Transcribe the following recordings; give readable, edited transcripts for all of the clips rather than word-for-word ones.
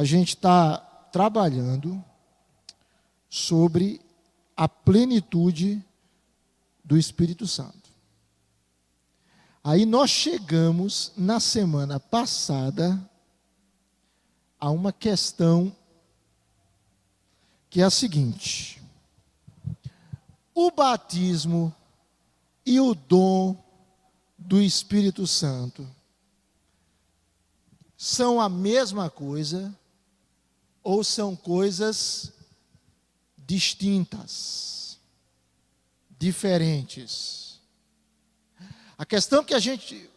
a gente está trabalhando sobre a plenitude do Espírito Santo. Aí nós chegamos na semana passada a uma questão que é a seguinte: o batismo e o dom do Espírito Santo são a mesma coisa ou são coisas distintas, diferentes? A questão que a gente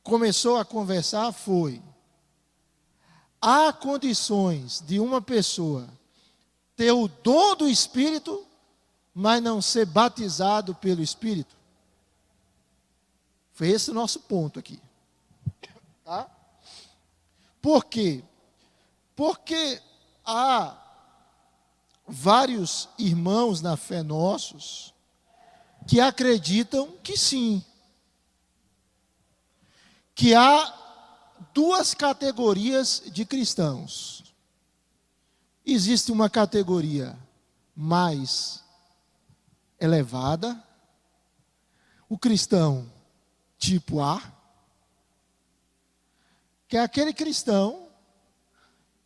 começou a conversar foi: há condições de uma pessoa ter o dom do Espírito, mas não ser batizado pelo Espírito? Foi esse o nosso ponto aqui. Tá? Por quê? Porque há vários irmãos na fé nossos que acreditam que sim, que há duas categorias de cristãos. Existe uma categoria mais elevada, o cristão tipo A, que é aquele cristão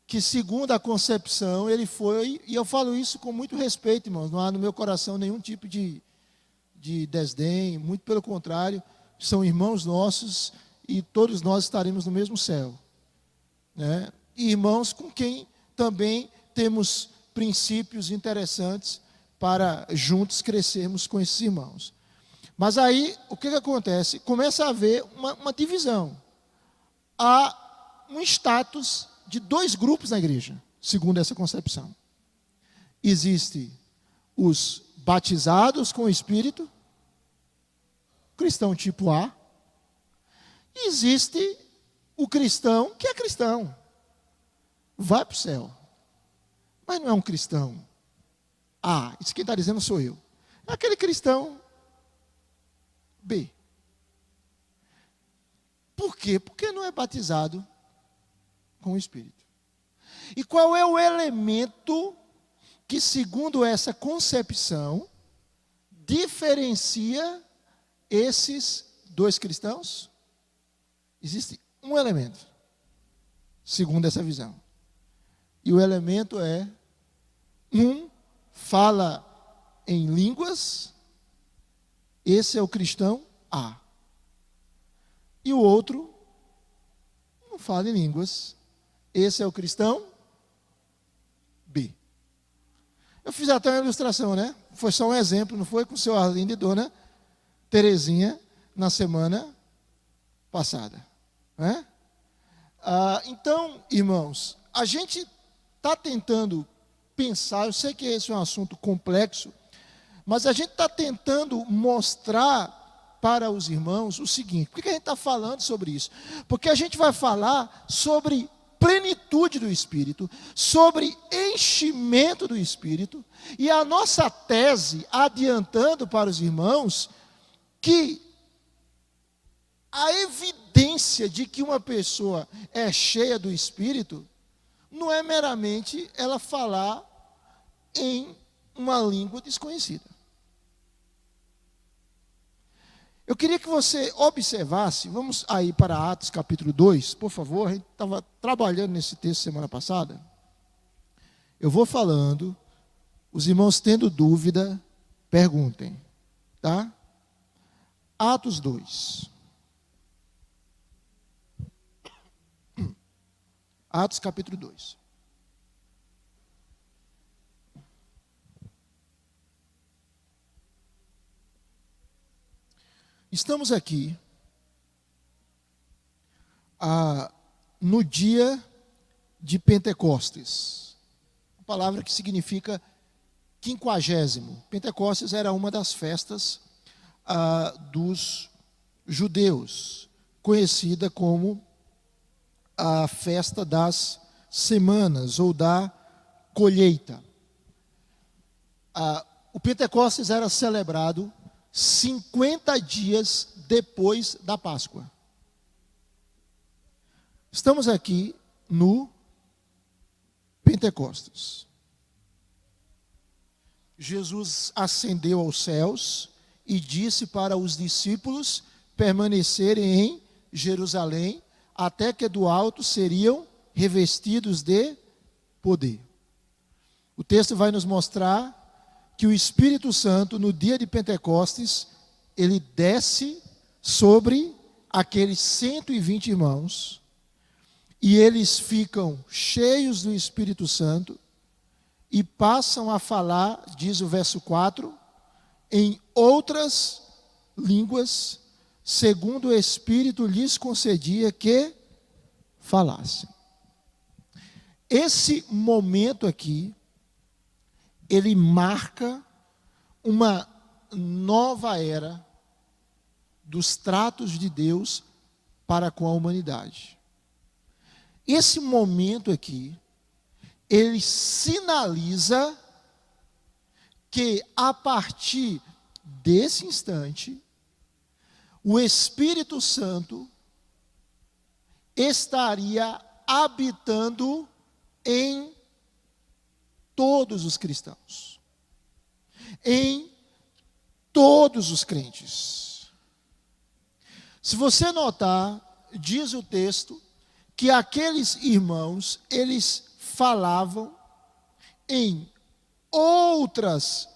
que, segundo a concepção, ele foi, e eu falo isso com muito respeito, irmãos, não há no meu coração nenhum tipo de desdém, muito pelo contrário, são irmãos nossos e todos nós estaremos no mesmo céu, né? E irmãos com quem também temos princípios interessantes para juntos crescermos com esses irmãos. Mas aí, o que acontece? Começa a haver uma divisão. Há um status de dois grupos na igreja, segundo essa concepção. Existem os batizados com o Espírito, cristão tipo A. Existe o cristão que é cristão, vai para o céu, mas não é um cristão A. Isso quem está dizendo sou eu. É aquele cristão B. Por quê? Porque não é batizado com o Espírito. E qual é o elemento que, segundo essa concepção, diferencia esses dois cristãos? Existe um elemento, segundo essa visão. E o elemento é: um fala em línguas, esse é o cristão A. E o outro não fala em línguas, esse é o cristão B. Eu fiz até uma ilustração, né? Foi só um exemplo, não foi, com o seu Arlindo e dona Terezinha na semana passada, né? Então, irmãos, a gente está tentando pensar, eu sei que esse é um assunto complexo, mas a gente está tentando mostrar para os irmãos o seguinte: por que a gente está falando sobre isso? Porque a gente vai falar sobre plenitude do Espírito, sobre enchimento do Espírito, e a nossa tese, adiantando para os irmãos, que a evidência de que uma pessoa é cheia do Espírito não é meramente ela falar em uma língua desconhecida. Eu queria que você observasse, vamos aí para Atos capítulo 2, por favor. A gente estava trabalhando nesse texto semana passada. Eu vou falando, os irmãos tendo dúvida, perguntem, tá? Atos 2. Atos capítulo 2. Estamos aqui no dia de Pentecostes, uma palavra que significa 50º. Pentecostes era uma das festas dos judeus, conhecida como a festa das semanas ou da colheita. O Pentecostes era celebrado 50 dias depois da Páscoa. Estamos aqui no Pentecostes. Jesus ascendeu aos céus e disse para os discípulos permanecerem em Jerusalém, até que do alto seriam revestidos de poder. O texto vai nos mostrar que o Espírito Santo, no dia de Pentecostes, ele desce sobre aqueles 120 irmãos, e eles ficam cheios do Espírito Santo, e passam a falar, diz o verso 4, em outras línguas, segundo o Espírito lhes concedia que falassem. Esse momento aqui, ele marca uma nova era dos tratos de Deus para com a humanidade. Esse momento aqui, ele sinaliza que a partir desse instante, o Espírito Santo estaria habitando em todos os cristãos, em todos os crentes. Se você notar, diz o texto, que aqueles irmãos, eles falavam em outras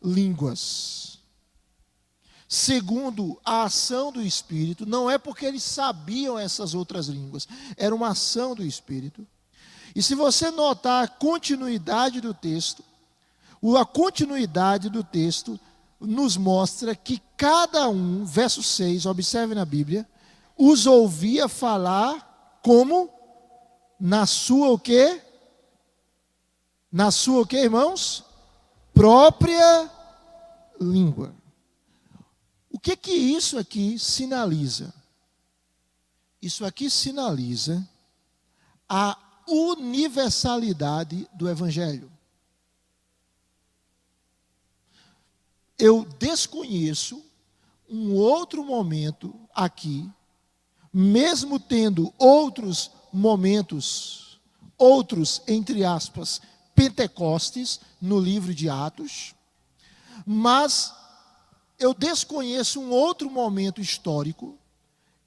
línguas, segundo a ação do Espírito. Não é porque eles sabiam essas outras línguas, era uma ação do Espírito. E se você notar a continuidade do texto, a continuidade do texto nos mostra que cada um, verso 6, observe na Bíblia, os ouvia falar como na sua o quê? Na sua o quê, irmãos? Própria língua. O que que isso aqui sinaliza? Isso aqui sinaliza a universalidade do Evangelho. Eu desconheço um outro momento aqui, mesmo tendo outros momentos, outros, entre aspas, Pentecostes, no livro de Atos, mas eu desconheço um outro momento histórico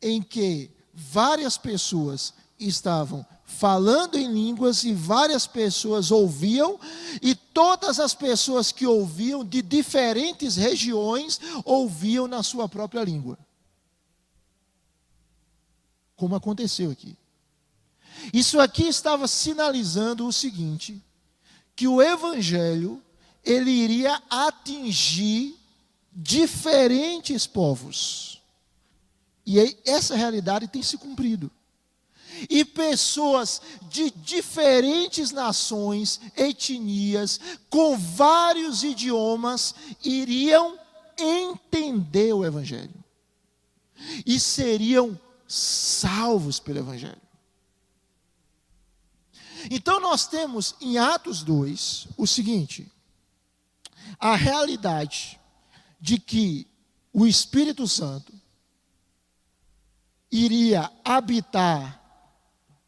em que várias pessoas estavam falando em línguas e várias pessoas ouviam, e todas as pessoas que ouviam de diferentes regiões ouviam na sua própria língua. Como aconteceu aqui. Isso aqui estava sinalizando o seguinte, que o Evangelho, ele iria atingir diferentes povos. E essa realidade tem se cumprido. E pessoas de diferentes nações, etnias, com vários idiomas, iriam entender o Evangelho. E seriam salvos pelo Evangelho. Então nós temos em Atos 2 o seguinte, a realidade de que o Espírito Santo iria habitar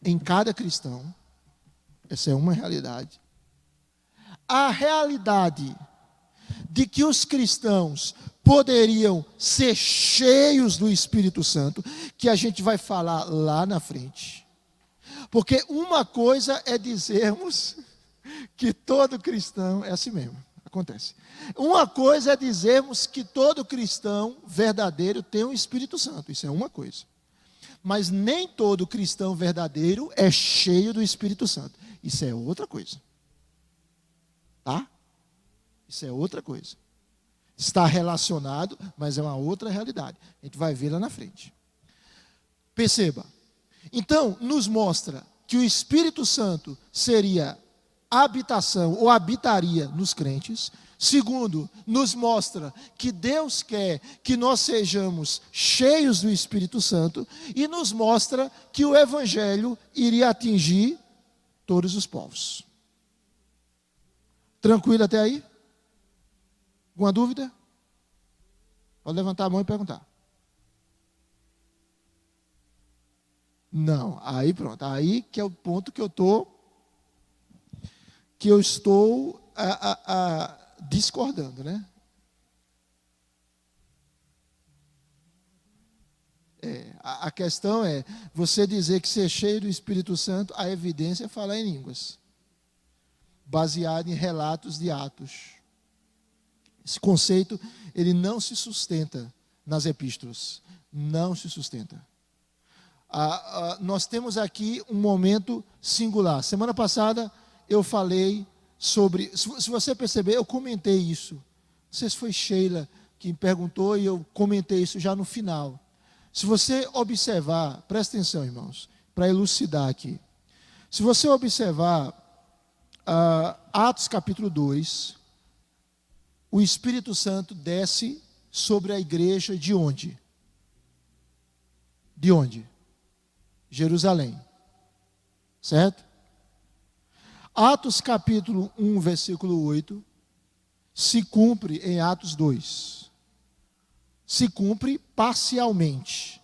em cada cristão, essa é uma realidade. A realidade de que os cristãos poderiam ser cheios do Espírito Santo, que a gente vai falar lá na frente. Porque uma coisa é dizermos que todo cristão, é assim mesmo, acontece. Uma coisa é dizermos que todo cristão verdadeiro tem o Espírito Santo, isso é uma coisa. Mas nem todo cristão verdadeiro é cheio do Espírito Santo. Isso é outra coisa. Tá? Isso é outra coisa. Está relacionado, mas é uma outra realidade. A gente vai ver lá na frente. Perceba. Então, nos mostra que o Espírito Santo seria habitação ou habitaria nos crentes. Segundo, nos mostra que Deus quer que nós sejamos cheios do Espírito Santo e nos mostra que o Evangelho iria atingir todos os povos. Tranquilo até aí? Alguma dúvida? Pode levantar a mão e perguntar. Não, aí pronto. Aí que é o ponto que eu estou que eu estou discordando, né? A questão é, você dizer que ser cheio do Espírito Santo, a evidência é falar em línguas, baseado em relatos de Atos. Esse conceito, ele não se sustenta nas epístolas, não se sustenta. Nós temos aqui um momento singular. Semana passada eu falei sobre, se você perceber, eu comentei isso. Não sei se foi Sheila que me perguntou e eu comentei isso já no final. Se você observar, presta atenção, irmãos, para elucidar aqui. Se você observar Atos capítulo 2, o Espírito Santo desce sobre a igreja de onde? De onde? Jerusalém. Certo? Atos capítulo 1, versículo 8, se cumpre em Atos 2. Se cumpre parcialmente.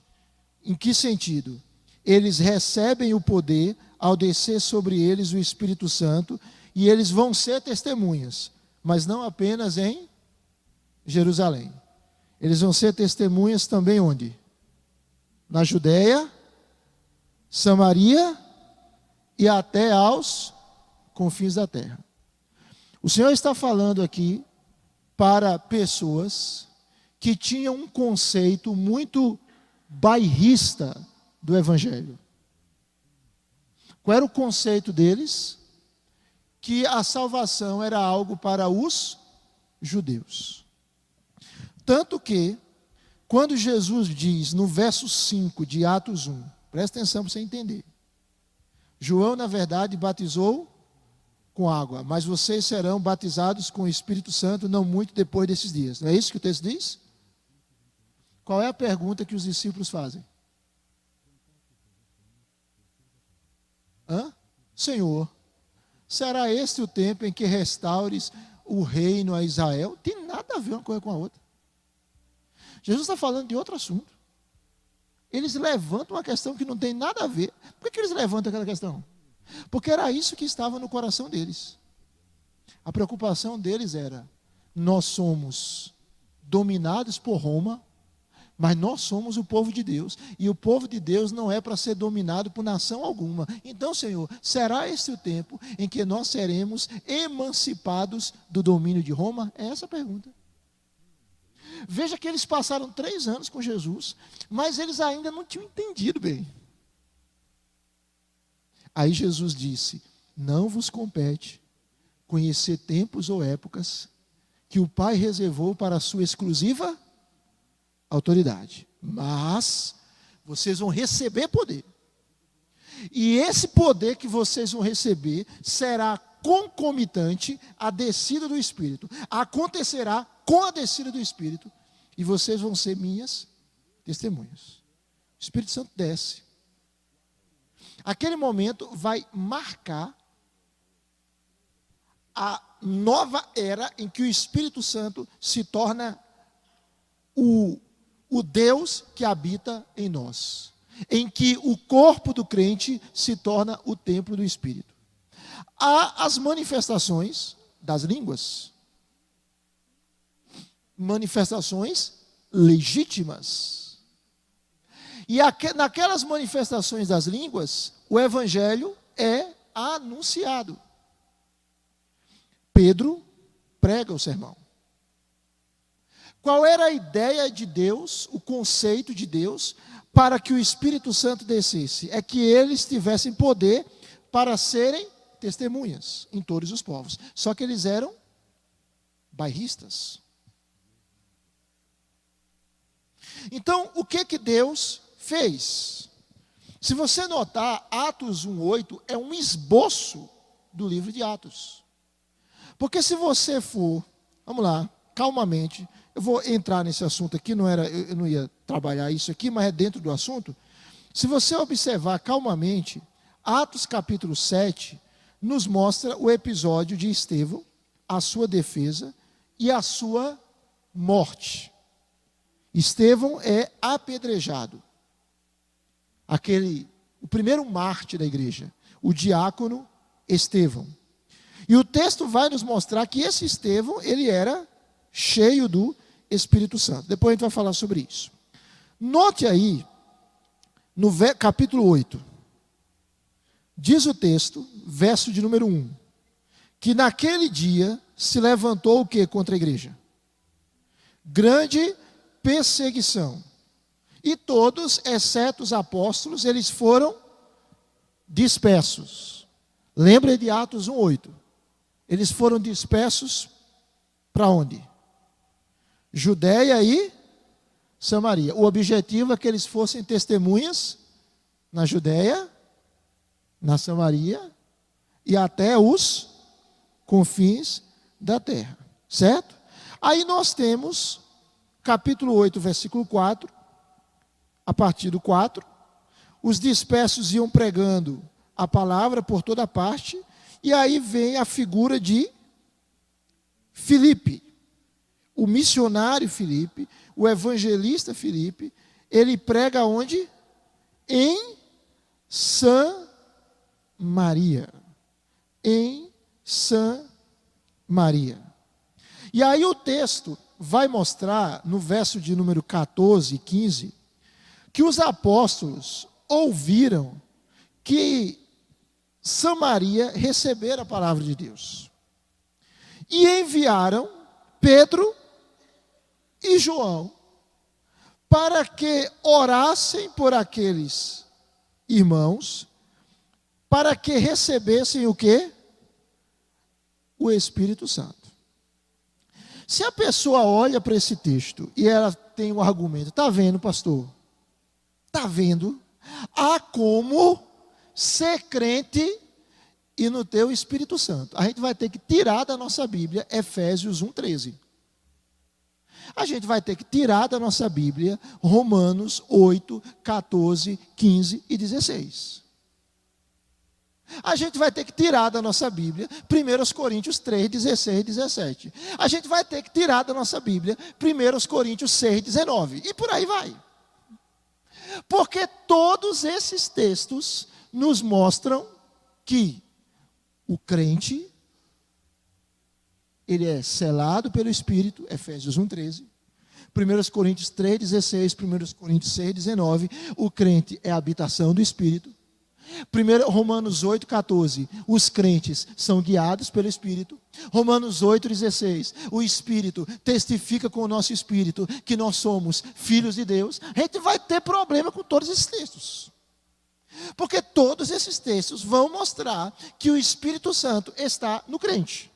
Em que sentido? Eles recebem o poder ao descer sobre eles o Espírito Santo e eles vão ser testemunhas, mas não apenas em Jerusalém. Eles vão ser testemunhas também onde? Na Judéia, Samaria e até aos confins da terra. O Senhor está falando aqui para pessoas que tinham um conceito muito bairrista do Evangelho. Qual era o conceito deles? Que a salvação era algo para os judeus. Tanto que, quando Jesus diz no verso 5 de Atos 1, presta atenção para você entender. João, na verdade, batizou com água, mas vocês serão batizados com o Espírito Santo não muito depois desses dias. Não é isso que o texto diz? Qual é a pergunta que os discípulos fazem? Senhor, será este o tempo em que restaures o reino a Israel? Tem nada a ver uma coisa com a outra. Jesus está falando de outro assunto. Eles levantam uma questão que não tem nada a ver. Por que eles levantam aquela questão? Porque era isso que estava no coração deles. A preocupação deles era: nós somos dominados por Roma, mas nós somos o povo de Deus. E o povo de Deus não é para ser dominado por nação alguma. Então, Senhor, será esse o tempo em que nós seremos emancipados do domínio de Roma? É essa a pergunta. Veja que eles passaram 3 anos com Jesus, mas eles ainda não tinham entendido bem. Aí Jesus disse: não vos compete conhecer tempos ou épocas que o Pai reservou para a sua exclusiva autoridade, mas vocês vão receber poder. E esse poder que vocês vão receber será concomitante à descida do Espírito. Acontecerá com a descida do Espírito, e vocês vão ser minhas testemunhas. O Espírito Santo desce. Aquele momento vai marcar a nova era em que o Espírito Santo se torna o Deus que habita em nós, em que o corpo do crente se torna o templo do Espírito. Há as manifestações das línguas, manifestações legítimas. E naquelas manifestações das línguas, o Evangelho é anunciado. Pedro prega o sermão. Qual era a ideia de Deus, o conceito de Deus, para que o Espírito Santo descesse? É que eles tivessem poder para serem testemunhas em todos os povos. Só que eles eram bairristas. Então, o que Deus fez? Se você notar, Atos 1:8 é um esboço do livro de Atos. Porque se você for, vamos lá, calmamente, eu vou entrar nesse assunto aqui, eu não ia trabalhar isso aqui, mas é dentro do assunto. Se você observar calmamente, Atos capítulo 7 nos mostra o episódio de Estevão, a sua defesa e a sua morte. Estevão é apedrejado. O primeiro mártir da igreja, o diácono Estevão. E o texto vai nos mostrar que esse Estevão, ele era cheio do Espírito Santo. Depois a gente vai falar sobre isso. Note aí, no capítulo 8, diz o texto, verso de número 1, que naquele dia se levantou o que contra a igreja? Grande perseguição. E todos, exceto os apóstolos, eles foram dispersos. Lembra de Atos 1:8? Eles foram dispersos para onde? Judéia e Samaria. O objetivo é que eles fossem testemunhas na Judéia, na Samaria e até os confins da terra. Certo? Aí nós temos capítulo 8, versículo 4, a partir do 4, os dispersos iam pregando a palavra por toda parte, e aí vem a figura de Filipe, o missionário Filipe, o evangelista Filipe. Ele prega onde? Em Samaria. Em Samaria. E aí o texto vai mostrar, no verso de número 14 e 15, que os apóstolos ouviram que Samaria recebera a palavra de Deus. E enviaram Pedro e João para que orassem por aqueles irmãos, para que recebessem o quê? O Espírito Santo. Se a pessoa olha para esse texto e ela tem um argumento, está vendo, pastor? Está vendo? Há como ser crente e não ter o Espírito Santo. A gente vai ter que tirar da nossa Bíblia Efésios 1:13. A gente vai ter que tirar da nossa Bíblia Romanos 8, 14, 15 e 16. A gente vai ter que tirar da nossa Bíblia 1 Coríntios 3, 16 e 17. A gente vai ter que tirar da nossa Bíblia 1 Coríntios 6, 19. E por aí vai. Porque todos esses textos nos mostram que o crente, ele é selado pelo Espírito, Efésios 1:13. 1 Coríntios 3, 16, 1 Coríntios 6, 19. O crente é a habitação do Espírito. Romanos 8, 14, os crentes são guiados pelo Espírito. Romanos 8, 16, o Espírito testifica com o nosso Espírito que nós somos filhos de Deus. A gente vai ter problema com todos esses textos, porque todos esses textos vão mostrar que o Espírito Santo está no crente.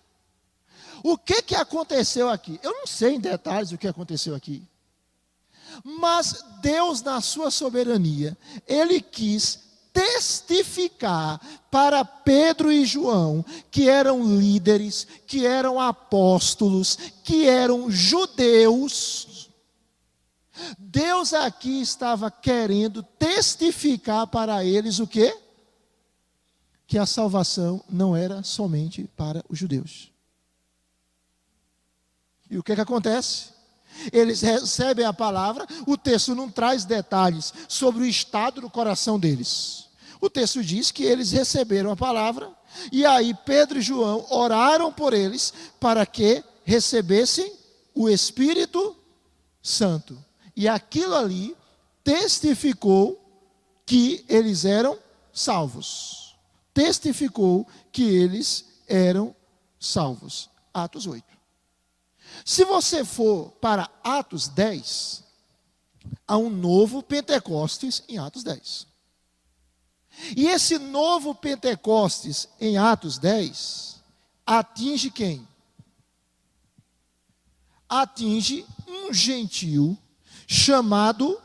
O que aconteceu aqui? Eu não sei em detalhes o que aconteceu aqui, mas Deus, na sua soberania, Ele quis testificar para Pedro e João, que eram líderes, que eram apóstolos, que eram judeus. Deus aqui estava querendo testificar para eles o quê? Que a salvação não era somente para os judeus. E o que acontece? Eles recebem a palavra, o texto não traz detalhes sobre o estado do coração deles. O texto diz que eles receberam a palavra, e aí Pedro e João oraram por eles para que recebessem o Espírito Santo. E aquilo ali testificou que eles eram salvos. Testificou que eles eram salvos. Atos 8. Se você for para Atos 10, há um novo Pentecostes em Atos 10. E esse novo Pentecostes em Atos 10 atinge quem? Atinge um gentio chamado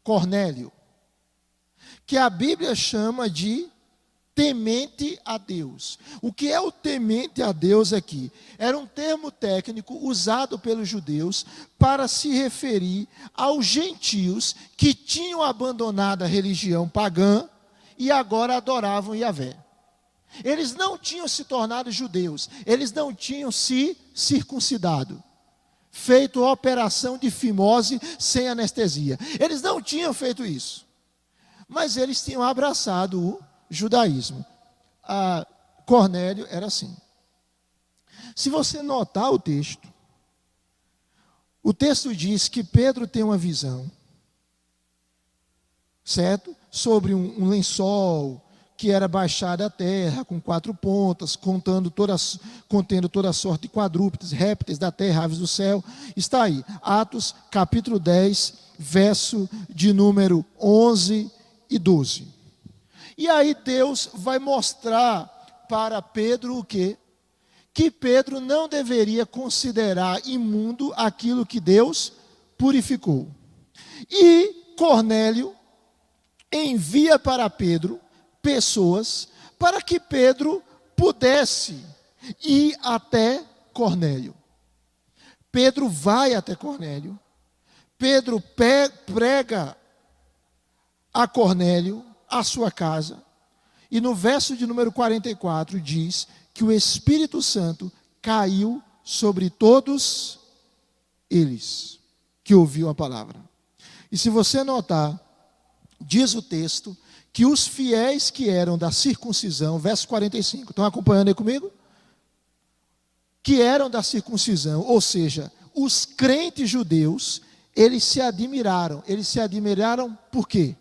Cornélio, que a Bíblia chama de temente a Deus. O que é o temente a Deus aqui? Era um termo técnico usado pelos judeus para se referir aos gentios que tinham abandonado a religião pagã e agora adoravam Yahvé. Eles não tinham se tornado judeus, eles não tinham se circuncidado, feito operação de fimose sem anestesia. Eles não tinham feito isso, mas eles tinham abraçado o judaísmo. Cornélio era assim. Se você notar o texto diz que Pedro tem uma visão, certo? Sobre um lençol que era baixado à terra, com 4 pontas, contendo toda a sorte de quadrúpedes, répteis da terra, aves do céu. Está aí, Atos capítulo 10, verso de número 11 e 12. E aí Deus vai mostrar para Pedro o quê? Que Pedro não deveria considerar imundo aquilo que Deus purificou. E Cornélio envia para Pedro pessoas para que Pedro pudesse ir até Cornélio. Pedro vai até Cornélio. Pedro prega a Cornélio a sua casa. E no verso de número 44 diz que o Espírito Santo caiu sobre todos eles que ouviam a palavra. E se você notar, diz o texto que os fiéis que eram da circuncisão, verso 45, estão acompanhando aí comigo? Que eram da circuncisão, ou seja, os crentes judeus, eles se admiraram. Eles se admiraram por quê?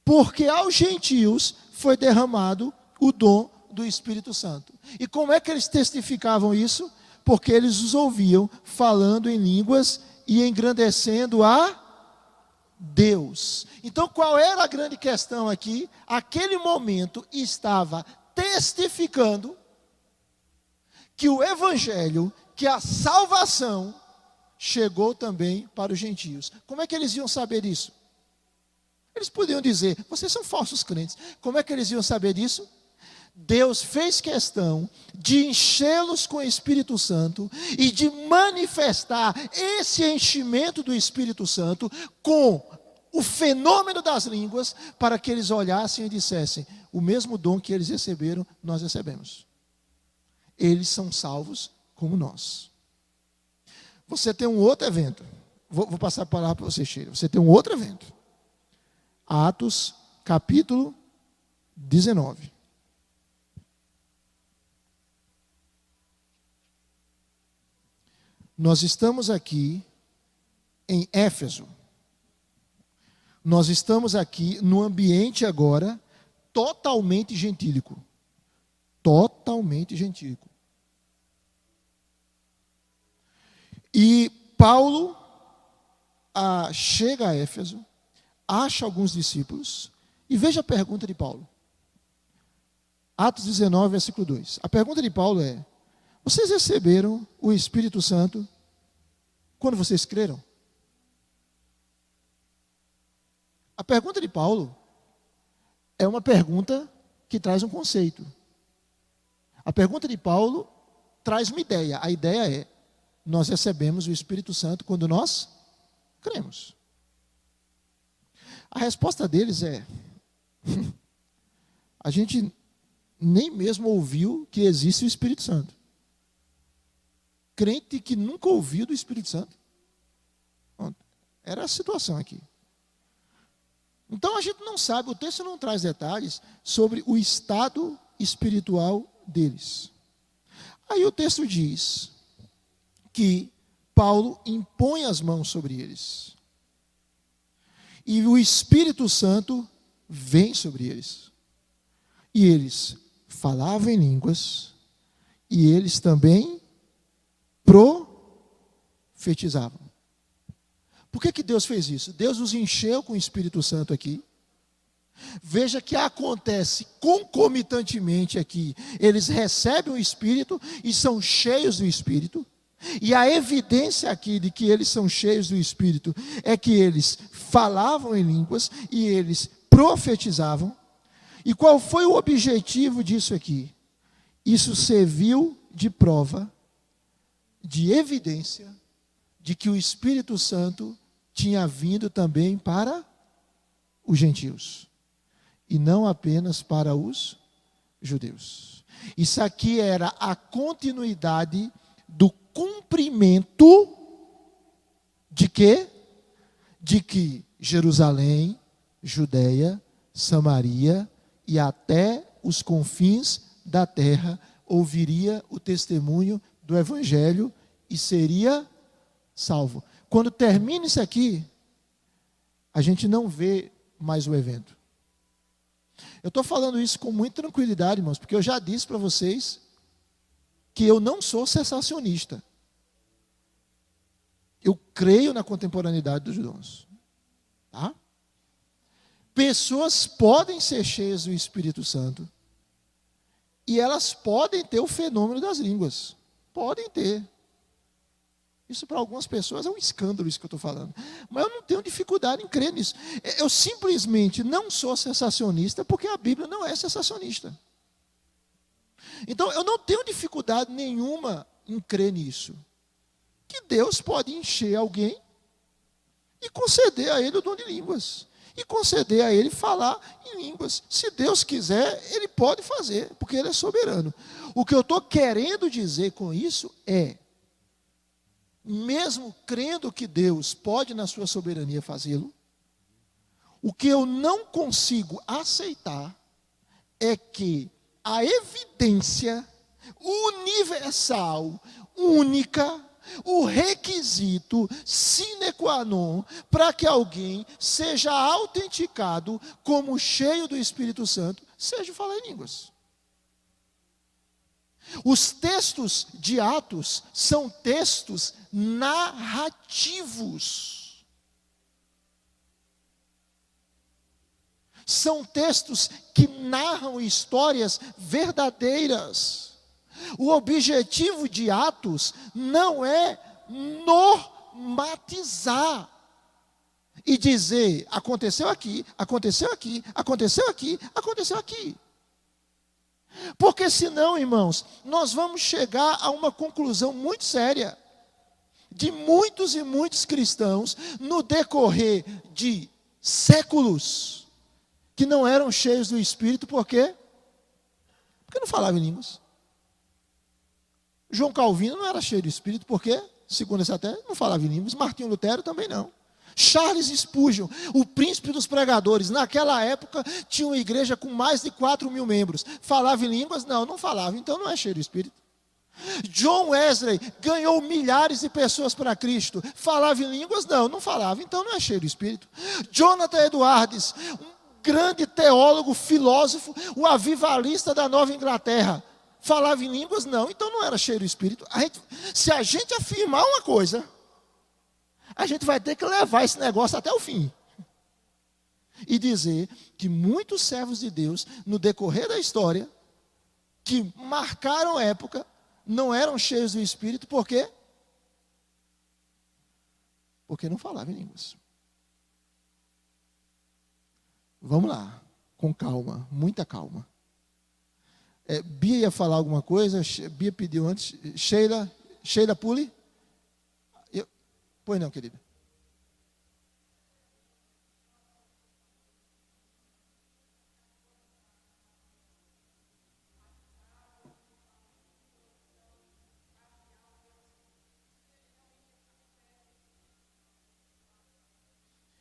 Porque aos gentios foi derramado o dom do Espírito Santo. E como é que eles testificavam isso? Porque eles os ouviam falando em línguas e engrandecendo a Deus. Então, qual era a grande questão aqui? Aquele momento estava testificando que o evangelho, que a salvação chegou também para os gentios. Como é que eles iam saber disso? Eles podiam dizer, vocês são falsos crentes. Como é que eles iam saber disso? Deus fez questão de enchê-los com o Espírito Santo e de manifestar esse enchimento do Espírito Santo com o fenômeno das línguas, para que eles olhassem e dissessem, o mesmo dom que eles receberam, nós recebemos. Eles são salvos como nós. Você tem um outro evento. Vou passar a palavra para você, Sheila. Você tem um outro evento. Atos, capítulo 19. Nós estamos aqui em Éfeso. Nós estamos aqui no ambiente agora totalmente gentílico. Totalmente gentílico. E Paulo chega a Éfeso, acha alguns discípulos, e veja a pergunta de Paulo. Atos 19, versículo 2. A pergunta de Paulo é, vocês receberam o Espírito Santo quando vocês creram? A pergunta de Paulo é uma pergunta que traz um conceito. A pergunta de Paulo traz uma ideia. A ideia é, nós recebemos o Espírito Santo quando nós cremos. A resposta deles é, a gente nem mesmo ouviu que existe o Espírito Santo. Crente que nunca ouviu do Espírito Santo. Era a situação aqui. Então a gente não sabe, o texto não traz detalhes sobre o estado espiritual deles. Aí o texto diz que Paulo impõe as mãos sobre eles. E o Espírito Santo vem sobre eles. E eles falavam em línguas, e eles também profetizavam. Por que Deus fez isso? Deus os encheu com o Espírito Santo aqui. Veja que acontece concomitantemente aqui. Eles recebem o Espírito e são cheios do Espírito. E a evidência aqui de que eles são cheios do Espírito é que eles falavam em línguas e eles profetizavam. E qual foi o objetivo disso aqui? Isso serviu de prova, de evidência, de que o Espírito Santo tinha vindo também para os gentios, e não apenas para os judeus. Isso aqui era a continuidade do cumprimento de quê? De que Jerusalém, Judeia, Samaria e até os confins da terra ouviria o testemunho do Evangelho e seria salvo. Quando termina isso aqui, a gente não vê mais o evento. Eu estou falando isso com muita tranquilidade, irmãos, porque eu já disse para vocês que eu não sou sensacionista. Eu creio na contemporaneidade dos dons. Tá? Pessoas podem ser cheias do Espírito Santo e elas podem ter o fenômeno das línguas. Podem ter. Isso para algumas pessoas é um escândalo isso que eu estou falando. Mas eu não tenho dificuldade em crer nisso. Eu simplesmente não sou sensacionista porque a Bíblia não é sensacionista. Então eu não tenho dificuldade nenhuma em crer nisso. Que Deus pode encher alguém e conceder a ele o dom de línguas. E conceder a ele falar em línguas. Se Deus quiser, ele pode fazer, porque ele é soberano. O que eu estou querendo dizer com isso é, mesmo crendo que Deus pode na sua soberania fazê-lo, o que eu não consigo aceitar é que a evidência universal, única, o requisito sine qua non para que alguém seja autenticado como cheio do Espírito Santo, seja falar em línguas. Os textos de Atos são textos narrativos. São textos que narram histórias verdadeiras. O objetivo de Atos não é normatizar e dizer, aconteceu aqui, aconteceu aqui, aconteceu aqui, aconteceu aqui. Porque senão, irmãos, nós vamos chegar a uma conclusão muito séria de muitos e muitos cristãos no decorrer de séculos que não eram cheios do Espírito, por quê? Porque não falavam em línguas. João Calvino não era cheio do Espírito, por quê? Segundo essa tese, não falava em línguas. Martinho Lutero também não. Charles Spurgeon, o príncipe dos pregadores, naquela época tinha uma igreja com mais de 4.000 membros. Falava em línguas? Não, não falava, então não é cheio do Espírito. John Wesley ganhou milhares de pessoas para Cristo. Falava em línguas? Não, não falava, então não é cheio do Espírito. Jonathan Edwards, um grande teólogo, filósofo, o avivalista da Nova Inglaterra. Falava em línguas? Não, então não era cheio do Espírito. Se a gente afirmar uma coisa, a gente vai ter que levar esse negócio até o fim. E dizer que muitos servos de Deus, no decorrer da história, que marcaram época, não eram cheios do Espírito, por quê? Porque não falavam em línguas. Vamos lá, com calma, muita calma. Bia ia falar alguma coisa, Bia pediu antes. Sheila Pule? Pois não, querida.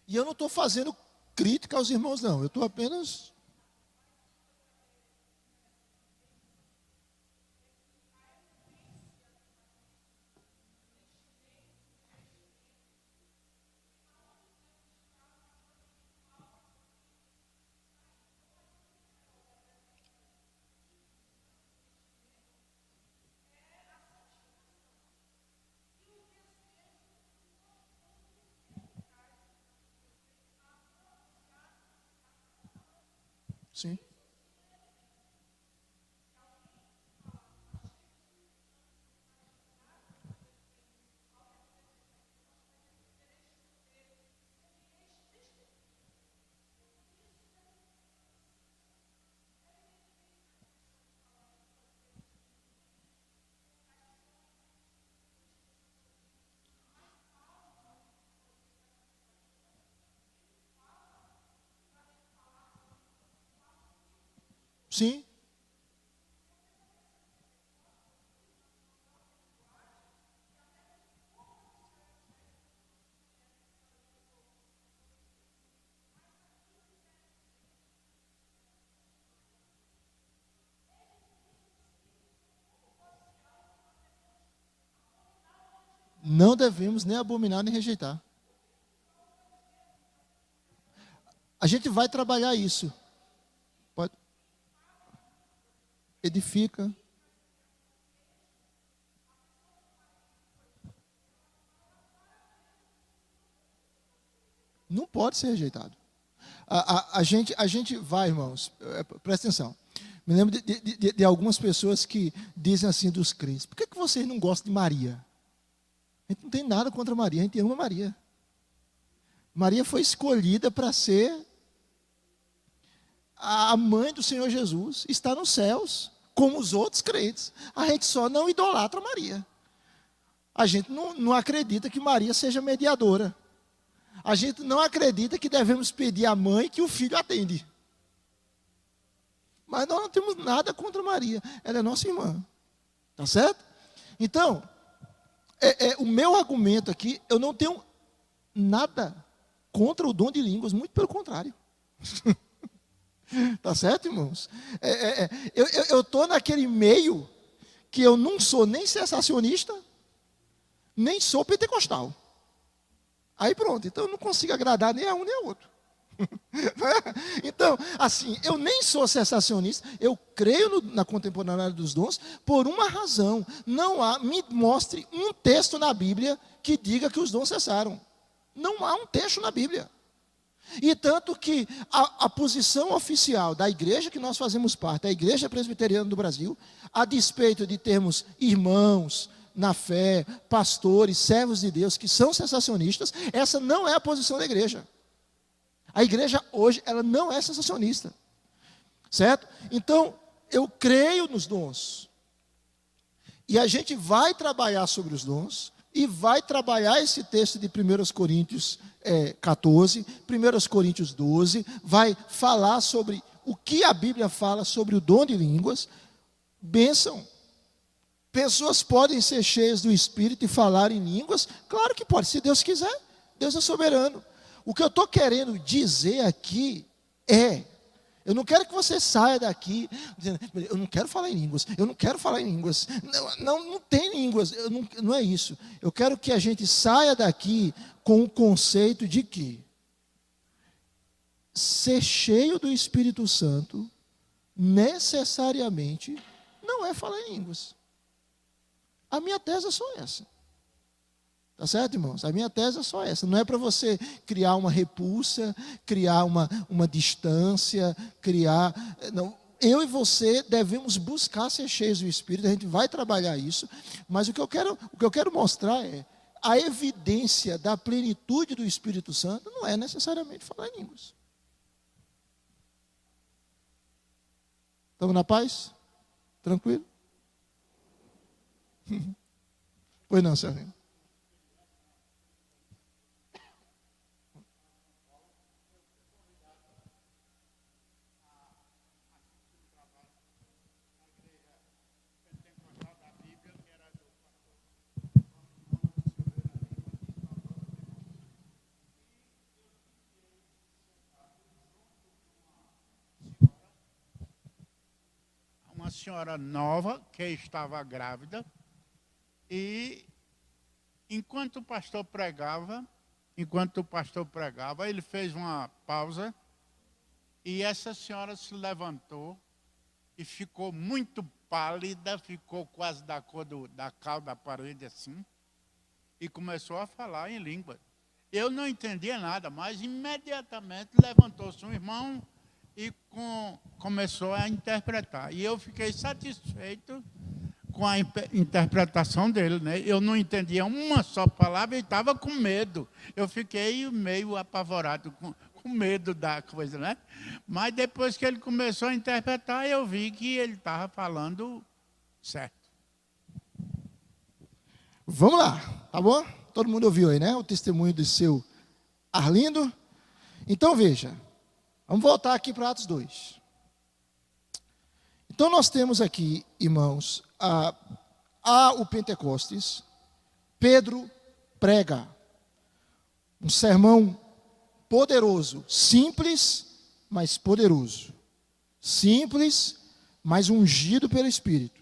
E eu não estou fazendo crítica aos irmãos, não. Eu estou apenas... Sim. Sim. não devemos nem abominar nem rejeitar. A gente vai trabalhar isso. Pode. Edifica. Não pode ser rejeitado. A gente vai, irmãos, presta atenção. Me lembro de algumas pessoas que dizem assim dos crentes: por que vocês não gostam de Maria? A gente não tem nada contra Maria, a gente ama Maria. Maria foi escolhida para ser a mãe do Senhor Jesus, está nos céus, como os outros crentes. A gente só não idolatra Maria. A gente não acredita que Maria seja mediadora. A gente não acredita que devemos pedir à mãe que o filho atende. Mas nós não temos nada contra Maria. Ela é nossa irmã. Tá certo? Então, o meu argumento aqui, eu não tenho nada contra o dom de línguas, muito pelo contrário. Tá certo, irmãos? Eu estou naquele meio que eu não sou nem sensacionista, nem sou pentecostal. Aí pronto, então eu não consigo agradar nem a um nem a outro. Então, assim, eu nem sou sensacionista, eu creio na contemporaneidade dos dons por uma razão. Me mostre um texto na Bíblia que diga que os dons cessaram. Não há um texto na Bíblia. E tanto que a posição oficial da igreja que nós fazemos parte, a Igreja Presbiteriana do Brasil, a despeito de termos irmãos na fé, pastores, servos de Deus que são sensacionistas, essa não é a posição da igreja. A igreja hoje, ela não é sensacionista. Certo? Então, eu creio nos dons. E a gente vai trabalhar sobre os dons, e vai trabalhar esse texto de 1 Coríntios 14, 1 Coríntios 12, vai falar sobre o que a Bíblia fala sobre o dom de línguas. Bênção. Pessoas podem ser cheias do Espírito e falar em línguas? Claro que pode, se Deus quiser. Deus é soberano. O que eu estou querendo dizer aqui eu não quero que você saia daqui dizendo: eu não quero falar em línguas, eu não quero falar em línguas. Não tem línguas, não é isso. Eu quero que a gente saia daqui com o conceito de que ser cheio do Espírito Santo necessariamente não é falar em línguas. A minha tese é só essa. Tá certo, irmãos? A minha tese é só essa. Não é para você criar uma repulsa, criar uma distância, Não. Eu e você devemos buscar ser cheios do Espírito. A gente vai trabalhar isso. Mas o que eu quero mostrar é a evidência da plenitude do Espírito Santo não é necessariamente falar em línguas. Estamos na paz? Tranquilo? Pois não, Serginho. Uma senhora nova que estava grávida e enquanto o pastor pregava, ele fez uma pausa e essa senhora se levantou e ficou muito pálida, ficou quase da cor da cal da parede assim, e começou a falar em língua. Eu não entendia nada, mas imediatamente levantou-se um irmão e começou a interpretar. E eu fiquei satisfeito com a interpretação dele, né? Eu não entendia uma só palavra e estava com medo. Eu fiquei meio apavorado, com medo da coisa, né? Mas depois que ele começou a interpretar, eu vi que ele estava falando certo. Vamos lá, tá bom? Todo mundo ouviu aí, né? O testemunho do seu Arlindo. Então, veja. Vamos voltar aqui para Atos 2. Então, nós temos aqui, irmãos, o Pentecostes. Pedro prega um sermão poderoso, simples, mas poderoso. Simples, mas ungido pelo Espírito.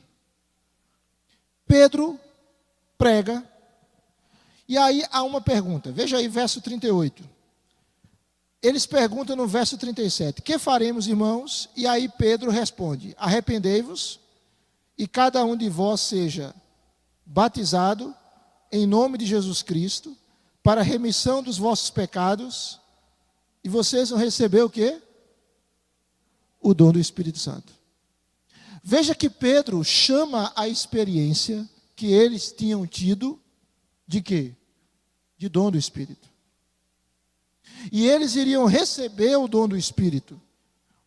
Pedro prega E aí há uma pergunta. Veja aí, verso 38. Eles perguntam no verso 37, que faremos, irmãos? E aí Pedro responde, arrependei-vos e cada um de vós seja batizado em nome de Jesus Cristo para a remissão dos vossos pecados e vocês vão receber o quê? O dom do Espírito Santo. Veja que Pedro chama a experiência que eles tinham tido de quê? De dom do Espírito. E eles iriam receber o dom do Espírito,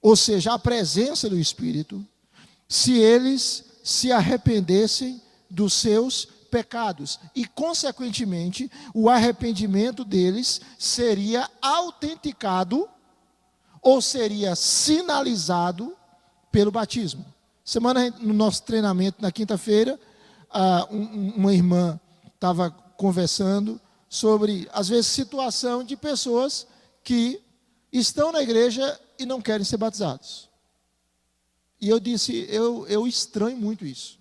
ou seja, a presença do Espírito, se eles se arrependessem dos seus pecados. E, consequentemente, o arrependimento deles seria autenticado, ou seria sinalizado pelo batismo. Semana, no nosso treinamento, na quinta-feira, uma irmã estava conversando sobre, às vezes, situação de pessoas que estão na igreja e não querem ser batizados. E eu disse, eu estranho muito isso.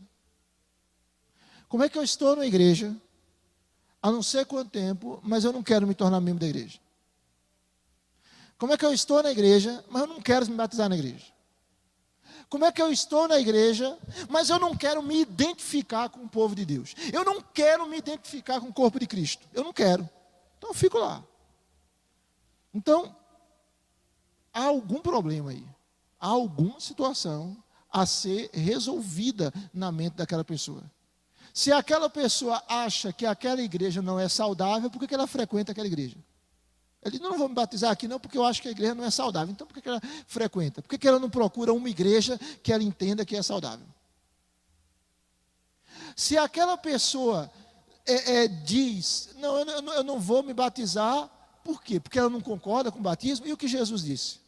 Como é que eu estou na igreja, há não sei quanto tempo, mas eu não quero me tornar membro da igreja? Como é que eu estou na igreja, mas eu não quero me batizar na igreja? Como é que eu estou na igreja, mas eu não quero me identificar com o povo de Deus? Eu não quero me identificar com o corpo de Cristo. Eu não quero. Então eu fico lá. Então, há algum problema aí. Há alguma situação a ser resolvida na mente daquela pessoa. Se aquela pessoa acha que aquela igreja não é saudável, por que ela frequenta aquela igreja? Ele diz, não vou me batizar aqui não, porque eu acho que a igreja não é saudável. Então, por que ela frequenta? Por que ela não procura uma igreja que ela entenda que é saudável? Se aquela pessoa diz, não, eu não vou me batizar, por quê? Porque ela não concorda com o batismo, e o que Jesus disse?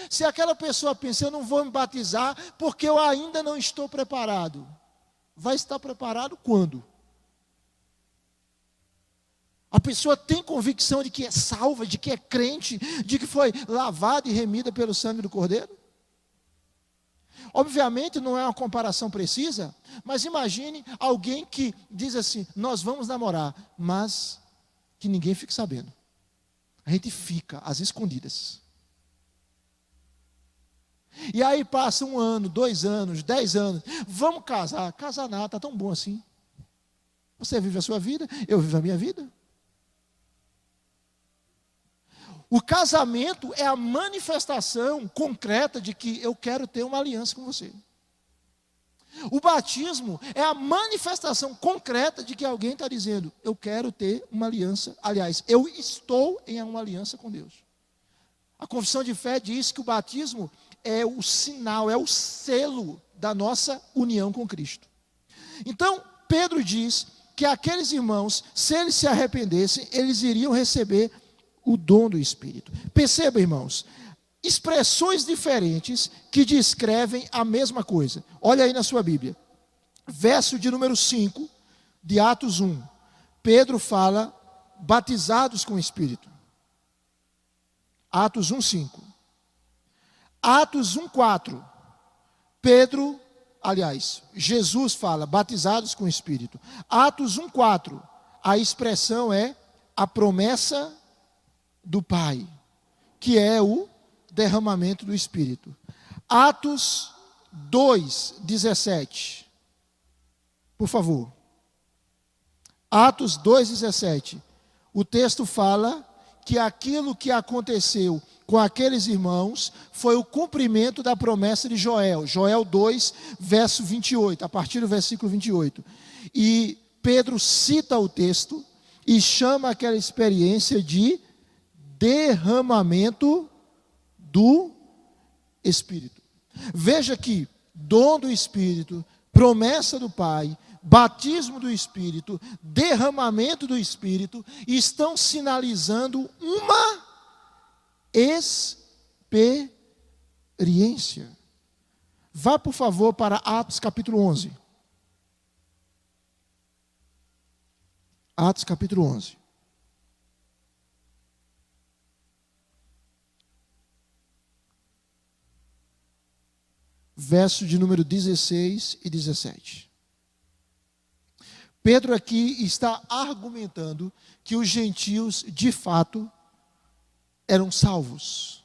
Se aquela pessoa pensa, eu não vou me batizar, porque eu ainda não estou preparado. Vai estar preparado quando? A pessoa tem convicção de que é salva, de que é crente, de que foi lavada e remida pelo sangue do Cordeiro? Obviamente não é uma comparação precisa, mas imagine alguém que diz assim, nós vamos namorar, mas que ninguém fique sabendo. A gente fica às escondidas. E aí passa 1 ano, 2 anos, 10 anos, vamos casar. Casar nada, está tão bom assim. Você vive a sua vida, eu vivo a minha vida. O casamento é a manifestação concreta de que eu quero ter uma aliança com você. O batismo é a manifestação concreta de que alguém está dizendo, eu quero ter uma aliança. Aliás, eu estou em uma aliança com Deus. A confissão de fé diz que o batismo é o sinal, é o selo da nossa união com Cristo. Então, Pedro diz que aqueles irmãos, se eles se arrependessem, eles iriam receber o dom do Espírito. Perceba, irmãos, expressões diferentes que descrevem a mesma coisa. Olha aí na sua Bíblia. Verso de número 5 de Atos 1. Pedro fala, batizados com o Espírito. Atos 1:5. Atos 1:4. Jesus fala, batizados com o Espírito. Atos 1:4. A expressão é a promessa do Pai, que é o derramamento do Espírito. Atos 2:17. Por favor. Atos 2:17. O texto fala que aquilo que aconteceu com aqueles irmãos foi o cumprimento da promessa de Joel. Joel 2, verso 28, a partir do versículo 28. E Pedro cita o texto e chama aquela experiência de derramamento do Espírito. Veja que dom do Espírito, promessa do Pai, batismo do Espírito, derramamento do Espírito, estão sinalizando uma experiência. Vá, por favor, para Atos capítulo 11. Atos capítulo 11. Verso de número 16 e 17. Pedro aqui está argumentando que os gentios, de fato, eram salvos.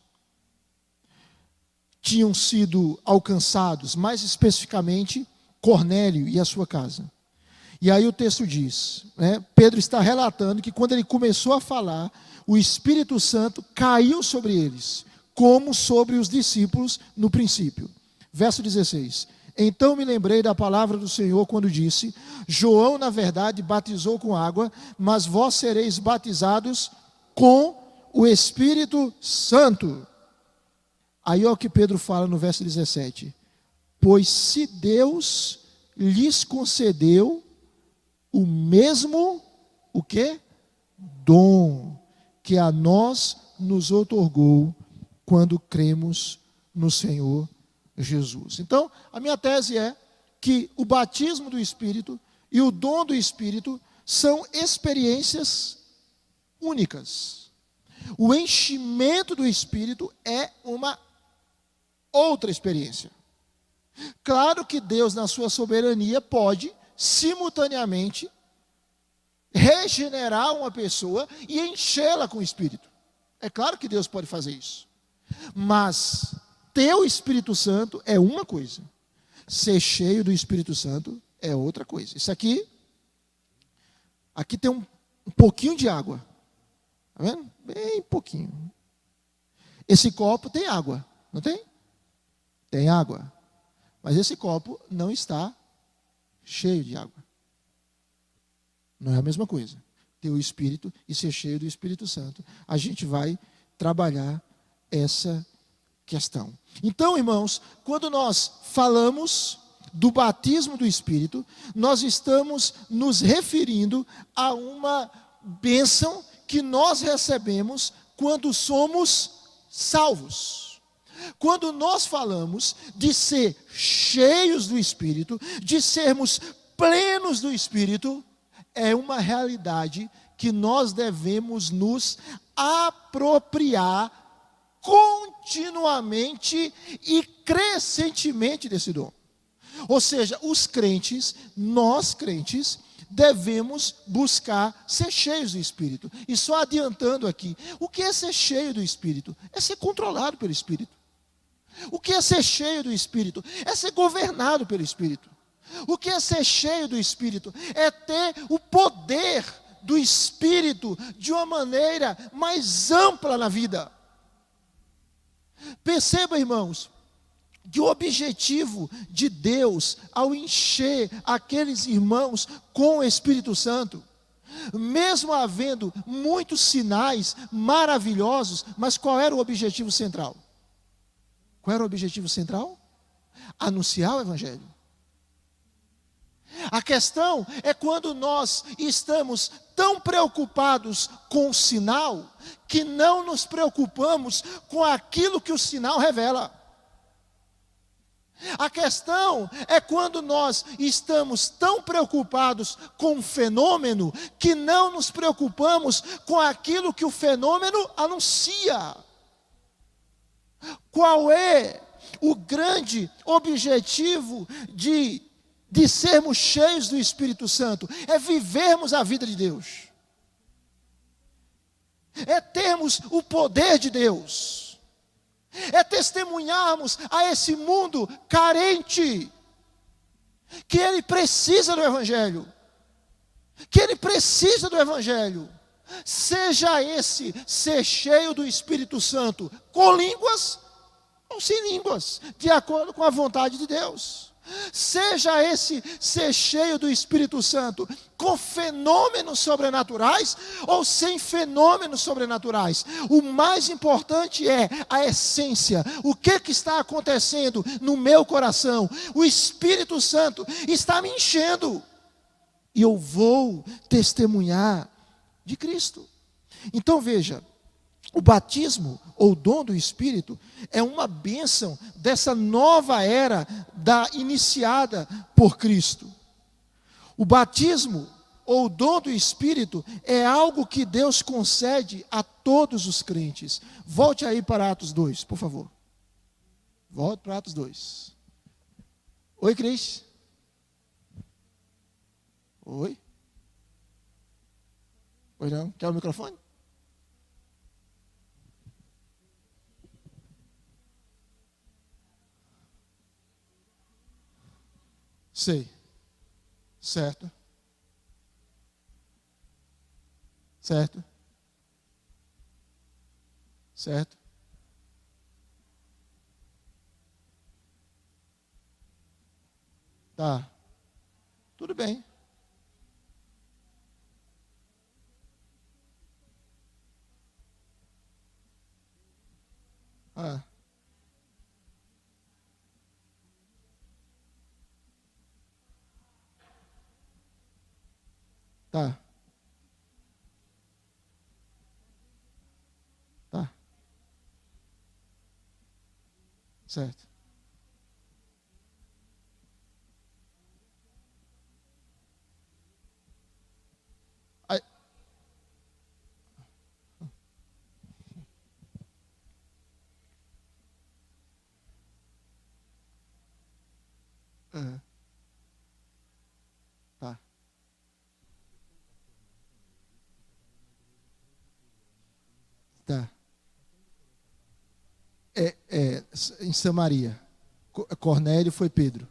Tinham sido alcançados, mais especificamente, Cornélio e a sua casa. E aí o texto diz, Pedro está relatando que quando ele começou a falar, o Espírito Santo caiu sobre eles, como sobre os discípulos no princípio. Verso 16. Então me lembrei da palavra do Senhor quando disse: João, na verdade, batizou com água, mas vós sereis batizados com o Espírito Santo. Aí é o que Pedro fala no verso 17. Pois se Deus lhes concedeu o mesmo, o quê? Dom que a nós nos outorgou quando cremos no Senhor Jesus. Então, a minha tese é que o batismo do Espírito e o dom do Espírito são experiências únicas. O enchimento do Espírito é uma outra experiência. Claro que Deus, na sua soberania, pode simultaneamente regenerar uma pessoa e enchê-la com o Espírito. É claro que Deus pode fazer isso. Mas ter o Espírito Santo é uma coisa. Ser cheio do Espírito Santo é outra coisa. Isso aqui tem um pouquinho de água. Está vendo? Bem pouquinho. Esse copo tem água, não tem? Tem água. Mas esse copo não está cheio de água. Não é a mesma coisa. Ter o Espírito e ser cheio do Espírito Santo. A gente vai trabalhar essa questão. Então, irmãos, quando nós falamos do batismo do Espírito, nós estamos nos referindo a uma bênção que nós recebemos quando somos salvos. Quando nós falamos de ser cheios do Espírito, de sermos plenos do Espírito, é uma realidade que nós devemos nos apropriar continuamente e crescentemente desse dom. Ou seja, os crentes, nós crentes, devemos buscar ser cheios do Espírito. E só adiantando aqui, o que é ser cheio do Espírito? É ser controlado pelo Espírito. O que é ser cheio do Espírito? É ser governado pelo Espírito. O que é ser cheio do Espírito? É ter o poder do Espírito de uma maneira mais ampla na vida. Perceba, irmãos, que o objetivo de Deus ao encher aqueles irmãos com o Espírito Santo, mesmo havendo muitos sinais maravilhosos, mas qual era o objetivo central? Qual era o objetivo central? Anunciar o Evangelho. A questão é quando nós estamos tão preocupados com o sinal, que não nos preocupamos com aquilo que o sinal revela. A questão é quando nós estamos tão preocupados com o fenômeno, que não nos preocupamos com aquilo que o fenômeno anuncia. Qual é o grande objetivo de sermos cheios do Espírito Santo? É vivermos a vida de Deus. É termos o poder de Deus. É testemunharmos a esse mundo carente que ele precisa do Evangelho. Que ele precisa do Evangelho. Seja esse ser cheio do Espírito Santo com línguas ou sem línguas, de acordo com a vontade de Deus. Seja esse ser cheio do Espírito Santo com fenômenos sobrenaturais ou sem fenômenos sobrenaturais. O mais importante é a essência. O que está acontecendo no meu coração? O Espírito Santo está me enchendo. E eu vou testemunhar de Cristo. Então veja, o batismo ou dom do Espírito é uma bênção dessa nova era iniciada por Cristo. O batismo ou dom do Espírito é algo que Deus concede a todos os crentes. Volte aí para Atos 2, por favor. Volte para Atos 2. Oi, Cris. Oi. Pois não? Quer o microfone? Sei. Certo. Certo. Certo. Tá. Tudo bem. Ah. Tá. Tá. Certo. Aí, ah, tá. Tá. Em Samaria. Cornélio foi Pedro.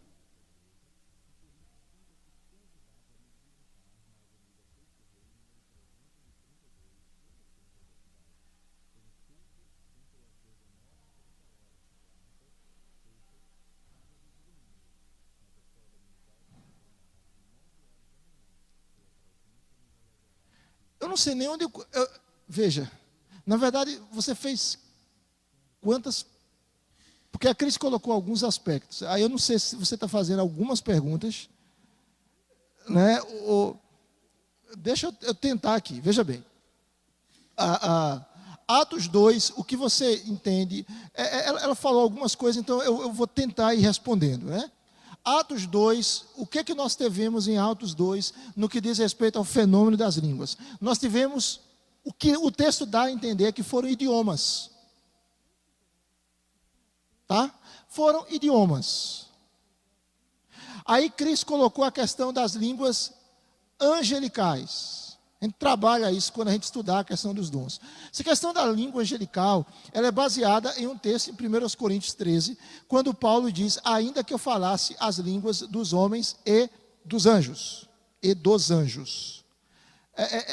Eu não sei nem onde. Veja, na verdade, você fez quantas. Porque a Cris colocou alguns aspectos. Aí eu não sei se você está fazendo algumas perguntas, né? Deixa eu tentar aqui. Veja bem. Atos 2, o que você entende? Ela falou algumas coisas, então eu vou tentar ir respondendo, né? Atos 2, o que é que nós tivemos em Atos 2 no que diz respeito ao fenômeno das línguas? Nós tivemos o que o texto dá a entender que foram idiomas. Tá? Foram idiomas. Aí Cristo colocou a questão das línguas angelicais. A gente trabalha isso quando a gente estudar a questão dos dons. Essa questão da língua angelical, ela é baseada em um texto em 1 Coríntios 13, quando Paulo diz, ainda que eu falasse as línguas dos homens e dos anjos. E dos anjos.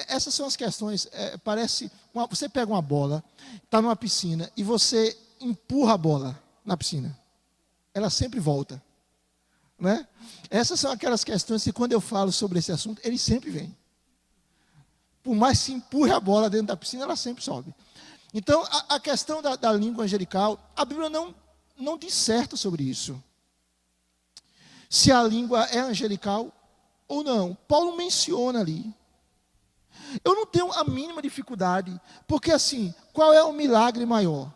Essas são as questões, você pega uma bola, está numa piscina, e você empurra a bola na piscina. Ela sempre volta. Né? Essas são aquelas questões que quando eu falo sobre esse assunto, ele sempre vem. Por mais que se empurre a bola dentro da piscina, ela sempre sobe. Então, a questão da língua angelical, a Bíblia não disserta sobre isso. Se a língua é angelical ou não. Paulo menciona ali. Eu não tenho a mínima dificuldade, porque assim, qual é o milagre maior?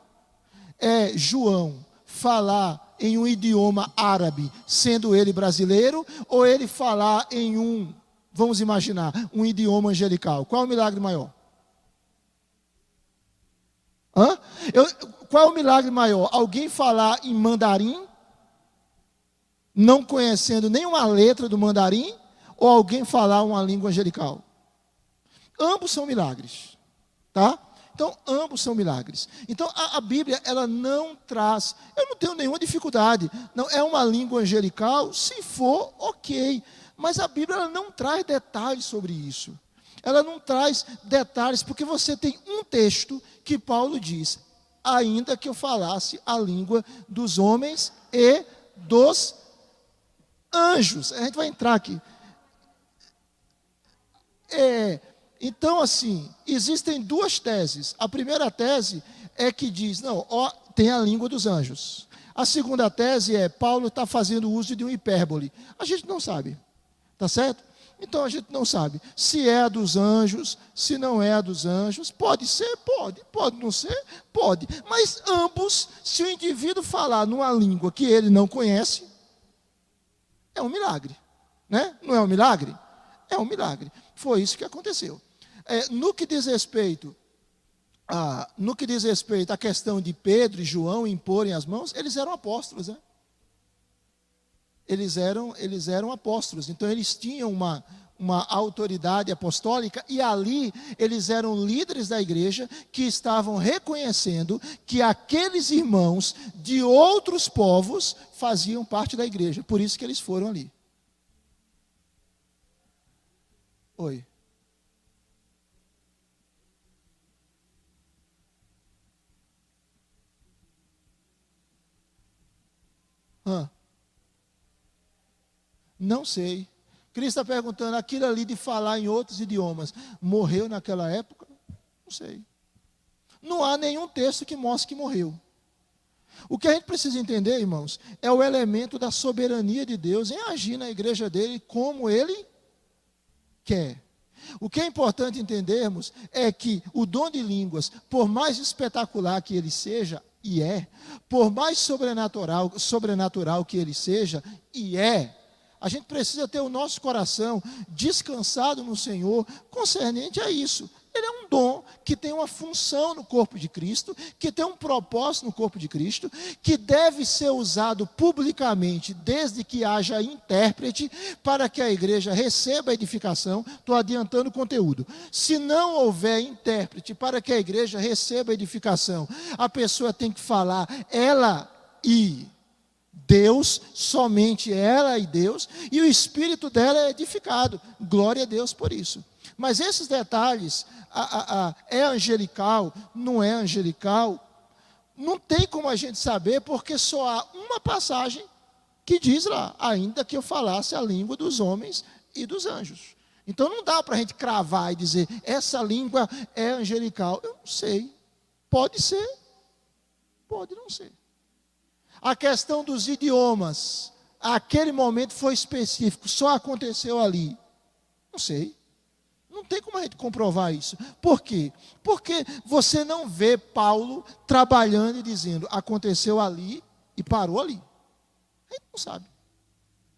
É João falar em um idioma árabe, sendo ele brasileiro, ou ele falar em vamos imaginar, um idioma angelical. Qual é o milagre maior? Qual é o milagre maior? Alguém falar em mandarim, não conhecendo nenhuma letra do mandarim, ou alguém falar uma língua angelical? Ambos são milagres, tá? Então, ambos são milagres. Então, a Bíblia, ela não traz, eu não tenho nenhuma dificuldade, não é uma língua angelical, se for, ok. Mas a Bíblia ela não traz detalhes sobre isso. Ela não traz detalhes, porque você tem um texto que Paulo diz, ainda que eu falasse a língua dos homens e dos anjos. A gente vai entrar aqui. Então, assim, existem duas teses. A primeira tese é que diz, tem a língua dos anjos. A segunda tese é, Paulo está fazendo uso de um hipérbole. A gente não sabe. Tá certo? Então a gente não sabe se é a dos anjos, se não é a dos anjos. Pode ser, pode não ser, pode. Mas ambos, se o indivíduo falar numa língua que ele não conhece, é um milagre. Né? Não é um milagre? É um milagre. Foi isso que aconteceu. No que diz respeito à questão de Pedro e João imporem as mãos, eles eram apóstolos, né? Eles eram apóstolos, então eles tinham uma autoridade apostólica, e ali eles eram líderes da igreja que estavam reconhecendo que aqueles irmãos de outros povos faziam parte da igreja. Por isso que eles foram ali. Oi. Não sei. Cristo está perguntando, aquilo ali de falar em outros idiomas, morreu naquela época? Não sei. Não há nenhum texto que mostre que morreu. O que a gente precisa entender, irmãos, é o elemento da soberania de Deus em agir na igreja dele como ele quer. O que é importante entendermos é que o dom de línguas, por mais espetacular que ele seja, e é, por mais sobrenatural que ele seja, e é, a gente precisa ter o nosso coração descansado no Senhor concernente a isso. Ele é um dom que tem uma função no corpo de Cristo, que tem um propósito no corpo de Cristo, que deve ser usado publicamente, desde que haja intérprete, para que a igreja receba a edificação. Estou adiantando o conteúdo. Se não houver intérprete para que a igreja receba a edificação, a pessoa tem que falar ela e Deus, somente ela e Deus, e o espírito dela é edificado. Glória a Deus por isso. Mas esses detalhes, é angelical, não é angelical, não tem como a gente saber, porque só há uma passagem que diz lá, ainda que eu falasse a língua dos homens e dos anjos. Então não dá para a gente cravar e dizer, essa língua é angelical. Eu não sei. Pode ser, pode não ser. A questão dos idiomas, aquele momento foi específico, só aconteceu ali. Não sei. Não tem como a gente comprovar isso. Por quê? Porque você não vê Paulo trabalhando e dizendo, aconteceu ali e parou ali. A gente não sabe.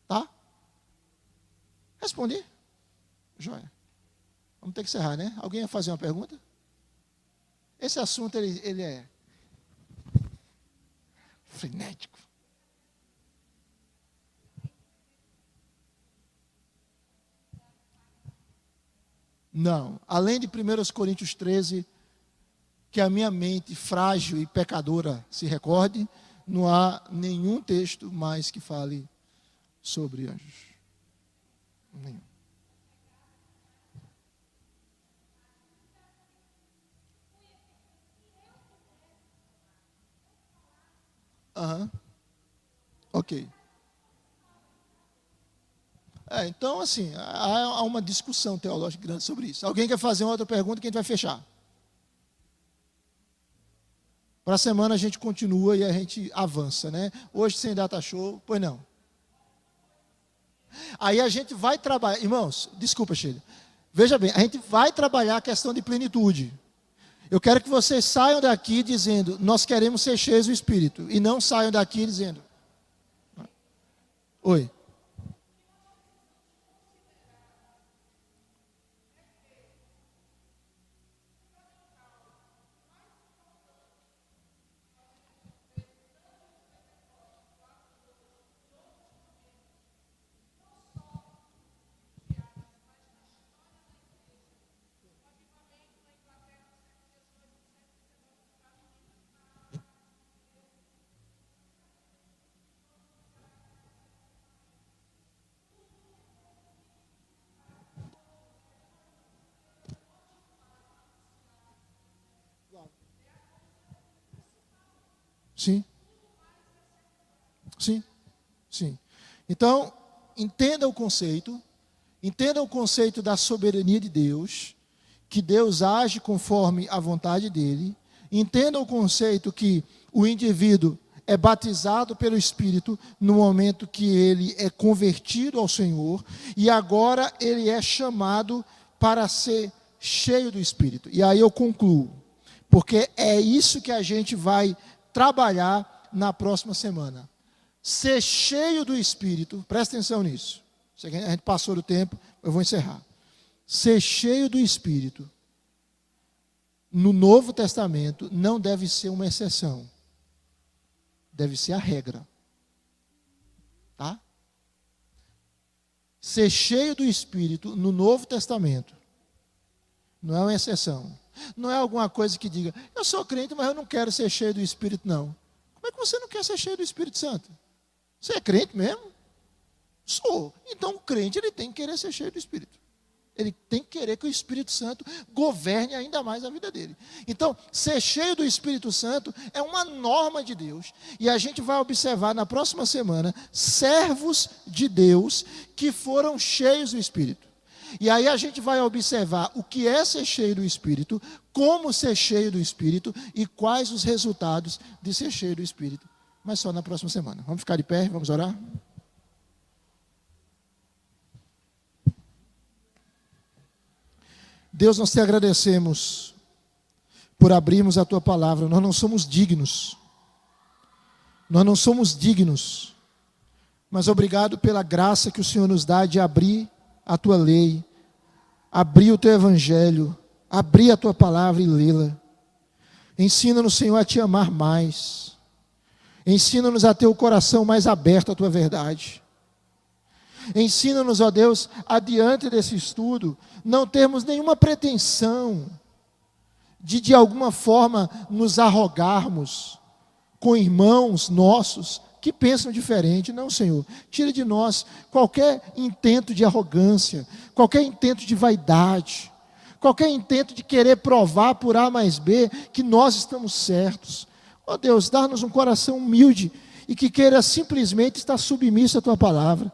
Tá? Respondi? Joia. Vamos ter que encerrar, né? Alguém ia fazer uma pergunta? Esse assunto, ele é frenético. Não. Além de 1 Coríntios 13, que a minha mente frágil e pecadora se recorde, não há nenhum texto mais que fale sobre anjos. Nenhum. Ok. Então, assim, há uma discussão teológica grande sobre isso. Alguém quer fazer uma outra pergunta que a gente vai fechar? Para a semana a gente continua e a gente avança, né? Hoje sem data show, pois não. Aí a gente vai trabalhar, irmãos, desculpa, Sheila. Veja bem, a gente vai trabalhar a questão de plenitude. Eu quero que vocês saiam daqui dizendo, nós queremos ser cheios do Espírito. E não saiam daqui dizendo. Oi. Sim. Sim. Sim. Então, entenda o conceito da soberania de Deus, que Deus age conforme a vontade dele. Entenda o conceito que o indivíduo é batizado pelo Espírito no momento que ele é convertido ao Senhor, e agora ele é chamado para ser cheio do Espírito. E aí eu concluo, porque é isso que a gente vai trabalhar na próxima semana. Ser cheio do Espírito, presta atenção nisso. A gente passou do tempo, eu vou encerrar. Ser cheio do Espírito, no Novo Testamento, não deve ser uma exceção. Deve ser a regra. Tá? ser cheio do Espírito no Novo Testamento não é uma exceção. Não é alguma coisa que diga, eu sou crente, mas eu não quero ser cheio do Espírito, não. Como é que você não quer ser cheio do Espírito Santo? Você é crente mesmo? Sou. Então o crente ele tem que querer ser cheio do Espírito. Ele tem que querer que o Espírito Santo governe ainda mais a vida dele. Então, ser cheio do Espírito Santo é uma norma de Deus. E a gente vai observar na próxima semana servos de Deus que foram cheios do Espírito. E aí a gente vai observar o que é ser cheio do Espírito, como ser cheio do Espírito e quais os resultados de ser cheio do Espírito. Mas só na próxima semana. Vamos ficar de pé, vamos orar? Deus, nós te agradecemos por abrirmos a tua palavra. Nós não somos dignos. Nós não somos dignos. Mas obrigado pela graça que o Senhor nos dá de abrir a tua lei, abrir o teu evangelho, abrir a tua palavra e lê-la. Ensina-nos, Senhor, a te amar mais. Ensina-nos a ter o coração mais aberto à tua verdade. Ensina-nos, ó Deus, adiante desse estudo, não termos nenhuma pretensão de alguma forma nos arrogarmos com irmãos nossos que pensam diferente. Não, Senhor, tira de nós qualquer intento de arrogância, qualquer intento de vaidade, qualquer intento de querer provar por A mais B que nós estamos certos. Ó Deus, dá-nos um coração humilde e que queira simplesmente estar submisso à tua palavra.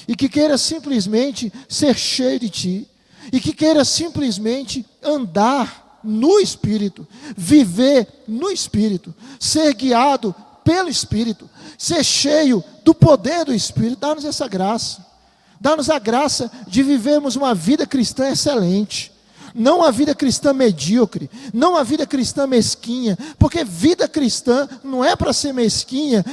E que queira simplesmente ser cheio de Ti. E que queira simplesmente andar no Espírito. Viver no Espírito. Ser guiado pelo Espírito. Ser cheio do poder do Espírito. Dá-nos essa graça. Dá-nos a graça de vivermos uma vida cristã excelente. Não a vida cristã medíocre. Não a vida cristã mesquinha. Porque vida cristã não é para ser mesquinha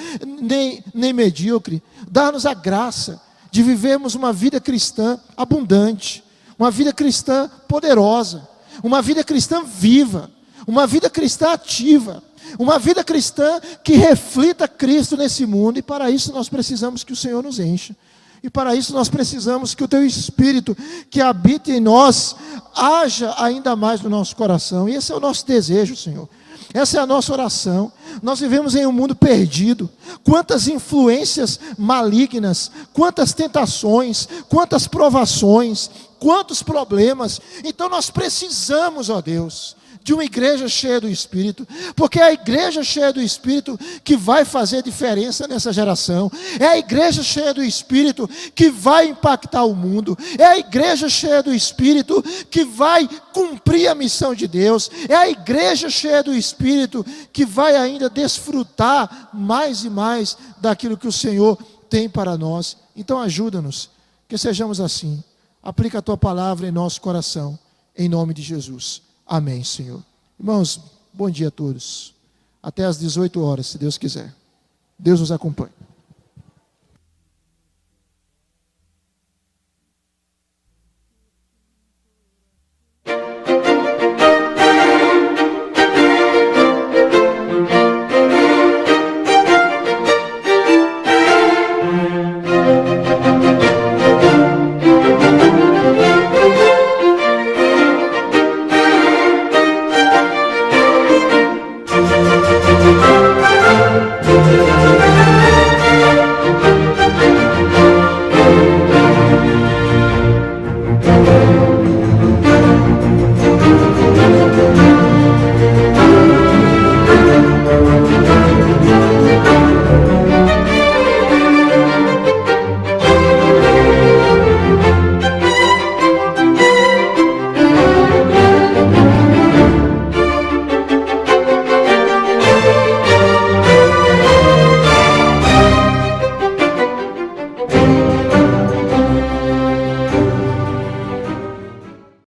nem medíocre. Dá-nos a graça de vivermos uma vida cristã abundante, uma vida cristã poderosa, uma vida cristã viva, uma vida cristã ativa, uma vida cristã que reflita Cristo nesse mundo. E para isso nós precisamos que o Senhor nos encha. E para isso nós precisamos que o Teu Espírito que habita em nós haja ainda mais no nosso coração. E esse é o nosso desejo, Senhor. Essa é a nossa oração. Nós vivemos em um mundo perdido. Quantas influências malignas, quantas tentações, quantas provações, quantos problemas. Então nós precisamos, ó Deus, de uma igreja cheia do Espírito, porque é a igreja cheia do Espírito que vai fazer diferença nessa geração. É a igreja cheia do Espírito que vai impactar o mundo. É a igreja cheia do Espírito que vai cumprir a missão de Deus. É a igreja cheia do Espírito que vai ainda desfrutar mais e mais daquilo que o Senhor tem para nós. Então ajuda-nos, que sejamos assim. Aplica a Tua palavra em nosso coração, em nome de Jesus. Amém, Senhor. Irmãos, bom dia a todos. Até às 18 horas, se Deus quiser. Deus nos acompanhe.